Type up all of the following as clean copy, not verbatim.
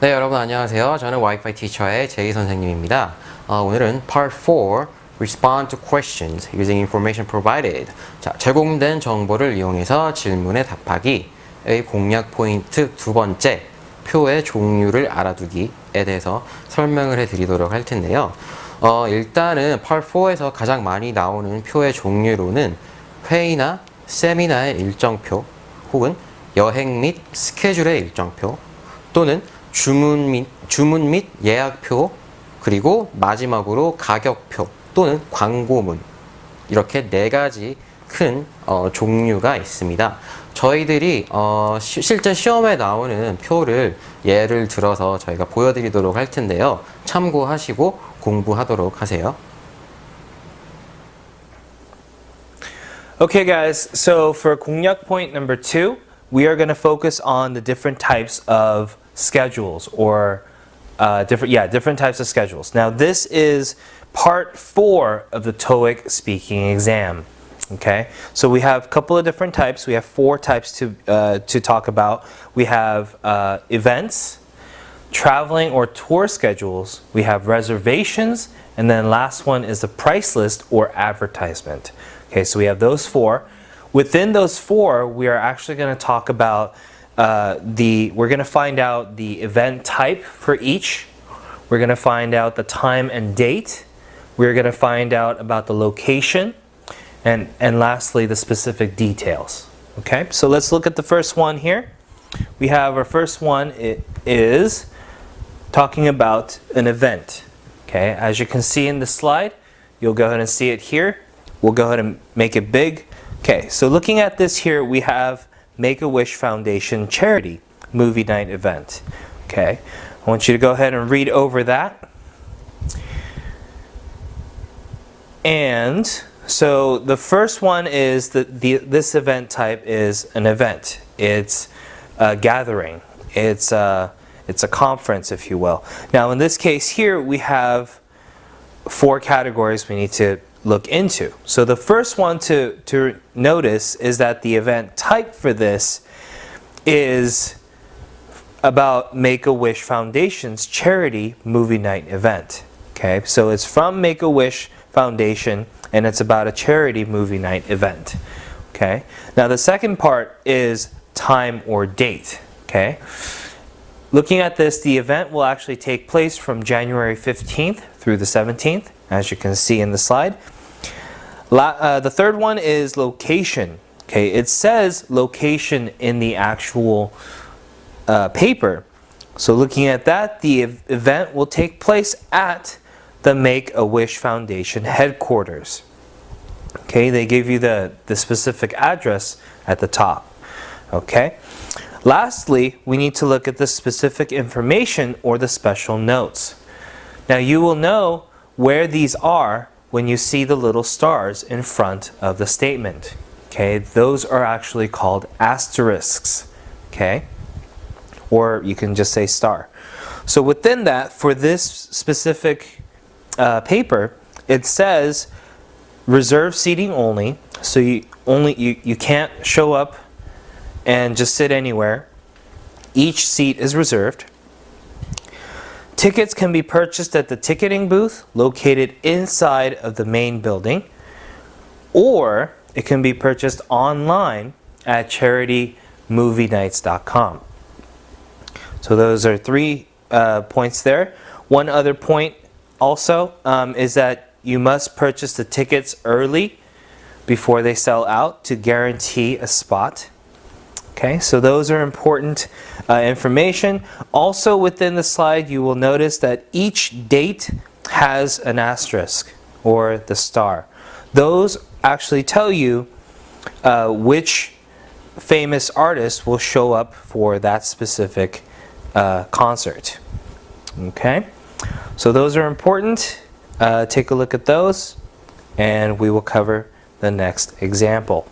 네, 여러분 안녕하세요. 저는 와이파이 티처의 제이 선생님입니다. 오늘은 Part 4 Respond to questions using information provided. 자, 제공된 정보를 이용해서 질문에 답하기의 공략 포인트 두 번째, 표의 종류를 알아두기에 대해서 설명을 해드리도록 할 텐데요. 일단은 Part 4에서 가장 많이 나오는 표의 종류로는 회의나 세미나의 일정표, 혹은 여행 및 스케줄의 일정표, 또는 주문 및 예약표, 그리고 마지막으로 가격표 또는 광고문, 이렇게 네 가지 큰 종류가 있습니다. 저희들이 실제 시험에 나오는 표를 예를 들어서 저희가 보여드리도록 할 텐데요. 참고하시고 공부하도록 하세요. Okay guys, so for 공략 point number 2, we are going to focus on the different types of schedules or different types of schedules. Now this is part 4 of the TOEIC speaking exam. Okay, so we have a couple of different types. We have 4 types to talk about. We have events, traveling or tour schedules. We have reservations, and then last one is the price list or advertisement. Okay, so we have those 4. Within those 4, we are actually going to talk about we're going to find out the event type for each. We're going to find out the time and date. We're going to find out about the location. And lastly, the specific details. Okay, so let's look at the first one here. We have our first one, it is talking about an event. Okay, as you can see in the slide, you'll go ahead and see it here. We'll go ahead and make it big. Okay, so looking at this here, we have Make-A-Wish Foundation charity movie night event. Okay, I want you to go ahead and read over that. And so the first one is this event type is an event. It's a gathering. It's a conference, if you will. Now in this case here, we have 4 categories we need to look into. So the first one to notice is that the event type for this is about Make-A-Wish Foundation's charity movie night event. Okay, so it's from Make-A-Wish Foundation and it's about a charity movie night event. Okay, now the second part is time or date. Okay, looking at this, the event will actually take place from January 15th through the 17th, as you can see in the slide. The third one is location. Okay, it says location in the actual paper. So looking at that, the event will take place at the Make-A-Wish Foundation headquarters. Okay, they give you the specific address at the top. Okay. Lastly, we need to look at the specific information or the special notes. Now you will know where these are when you see the little stars in front of the statement. Okay, those are actually called asterisks. Okay, or you can just say star. So within that, for this specific paper, it says reserved seating only. So you can't show up and just sit anywhere. Each seat is reserved. Tickets can be purchased at the ticketing booth located inside of the main building, or it can be purchased online at charitymovienights.com. So those are 3 points there. One other point also is that you must purchase the tickets early before they sell out to guarantee a spot. Okay, so those are important information. Also within the slide, you will notice that each date has an asterisk or the star. Those actually tell you which famous artist will show up for that specific concert. Okay, so those are important. Take a look at those and we will cover the next example.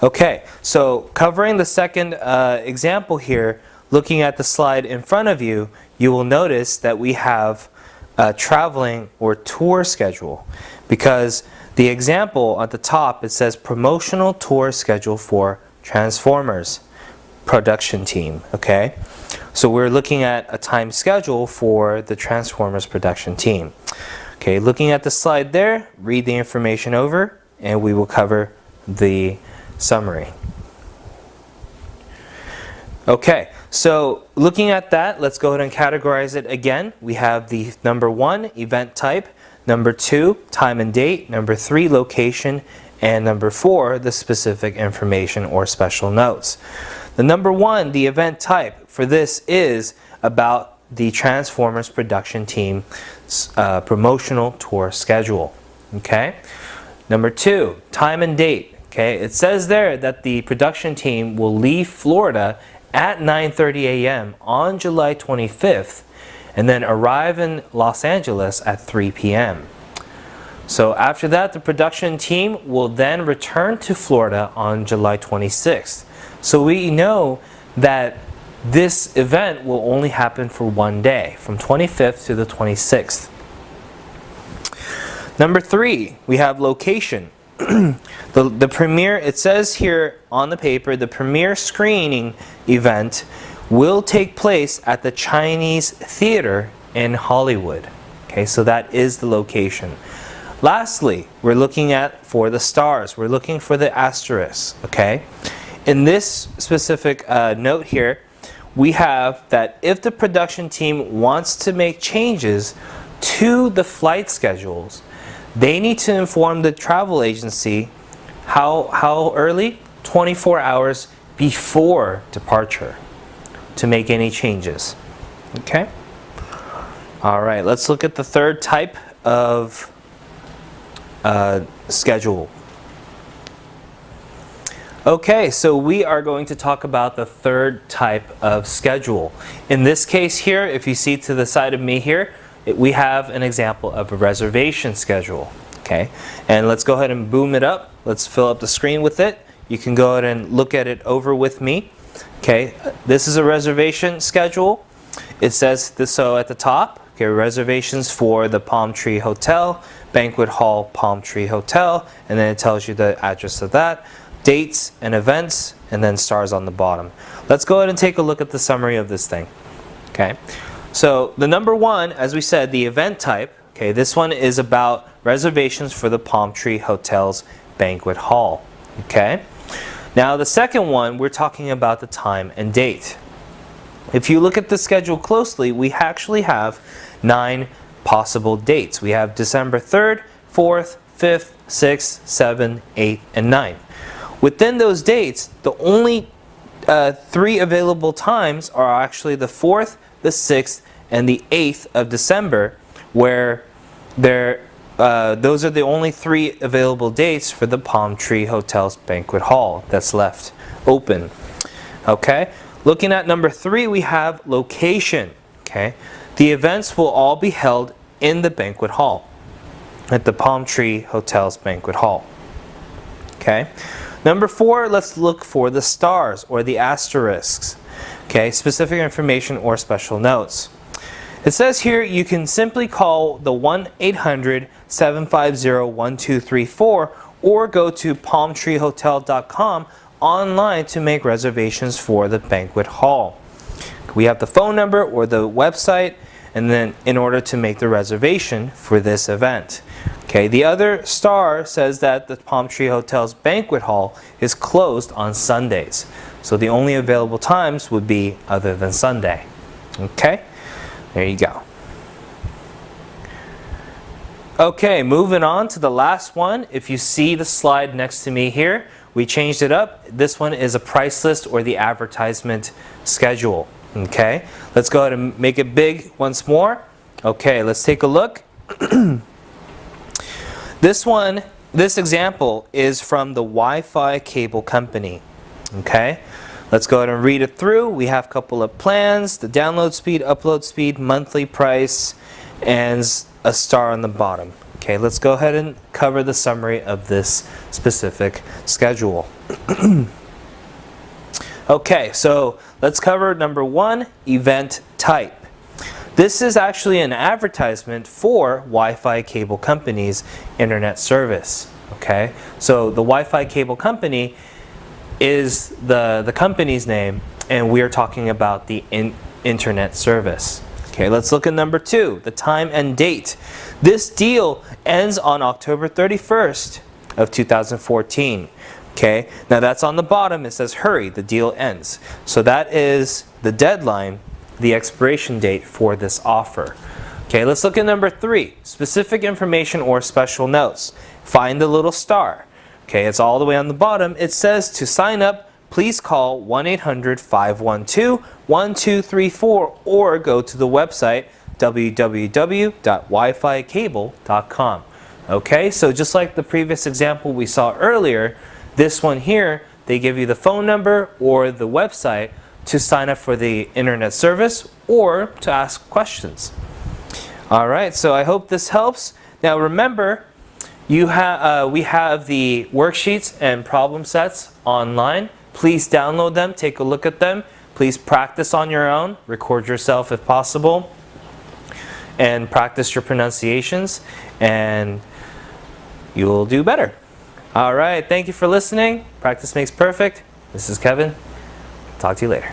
Okay, so covering the second example here, looking at the slide in front of you, you will notice that we have a traveling or tour schedule, because the example at the top, it says promotional tour schedule for Transformers production team. Okay, so we're looking at a time schedule for the Transformers production team. Okay, looking at the slide there, read the information over, and we will cover the summary. Okay, so looking at that, let's go ahead and categorize it again. We have the number 1, event type, number 2, time and date, number 3, location, and number 4, the specific information or special notes. The number 1, the event type, for this is about the Transformers production team promotional tour schedule. Okay. Number 2, time and date. Okay, it says there that the production team will leave Florida at 9:30 a.m. on July 25th and then arrive in Los Angeles at 3 p.m. So after that, the production team will then return to Florida on July 26th. So we know that this event will only happen for one day, from 25th to the 26th. Number 3, we have location. The premiere, it says here on the paper, the premiere screening event will take place at the Chinese Theater in Hollywood. Okay, so that is the location. Lastly, we're looking at for the stars. We're looking for the asterisks. Okay, in this specific note here, we have that if the production team wants to make changes to the flight schedules, they need to inform the travel agency how early? 24 hours before departure to make any changes. Okay? All right, let's look at the third type of schedule. Okay, so we are going to talk about the third type of schedule. In this case here, if you see to the side of me here, we have an example of a reservation schedule. Okay, and let's go ahead and boom it up. Let's fill up the screen with it. You can go ahead and look at it over with me. Okay, this is a reservation schedule. It says this, so at the top, okay, reservations for the Palm Tree Hotel, Banquet Hall, Palm Tree Hotel, and then it tells you the address of that, dates and events, and then stars on the bottom. Let's go ahead and take a look at the summary of this thing. Okay, so the number 1, as we said, the event type. Okay, this one is about reservations for the Palm Tree Hotel's Banquet Hall. Okay, now the second one, we're talking about the time and date. If you look at the schedule closely, we actually have 9 possible dates. We have December 3rd, 4th, 5th, 6th, 7th, 8th, and 9th. Within those dates, the only 3 available times are actually the 4th, the 6th, and the 8th of December, where those are the only 3 available dates for the Palm Tree Hotel's Banquet Hall that's left open. Okay, looking at number 3, we have location. Okay, the events will all be held in the banquet hall at the Palm Tree Hotel's Banquet Hall. Okay, number 4, let's look for the stars or the asterisks. Okay, specific information or special notes. It says here you can simply call the 1-800-750-1234 or go to palmtreehotel.com online to make reservations for the banquet hall. We have the phone number or the website, and then in order to make the reservation for this event. Okay, the other star says that the Palm Tree Hotel's banquet hall is closed on Sundays. So the only available times would be other than Sunday. Okay, there you go. Okay, moving on to the last one. If you see the slide next to me here, we changed it up. This one is a price list or the advertisement schedule. Okay, let's go ahead and make it big once more. Okay, let's take a look. This example is from the Wi-Fi cable company. Okay, let's go ahead and read it through. We have a couple of plans, the download speed, upload speed, monthly price, and a star on the bottom. Okay, let's go ahead and cover the summary of this specific schedule. Okay, so let's cover number 1, event type. This is actually an advertisement for Wi-Fi cable company's internet service. Okay, so the Wi-Fi cable company is the company's name, and we're talking about the internet service. Okay, let's look at number 2, the time and date. This deal ends on October 31st of 2014. Okay, now that's on the bottom. It says hurry, the deal ends. So that is the deadline, the expiration date for this offer. Okay, let's look at number 3, specific information or special notes. Find the little star. Okay, it's all the way on the bottom. It says to sign up, please call 1-800-512-1234 or go to the website www.wificable.com. Okay, so just like the previous example we saw earlier, this one here, they give you the phone number or the website to sign up for the internet service or to ask questions. All right, so I hope this helps. Now remember, we have the worksheets and problem sets online. Please download them, take a look at them. Please practice on your own, record yourself if possible, and practice your pronunciations, and you will do better. All right, thank you for listening. Practice makes perfect. This is Kevin. Talk to you later.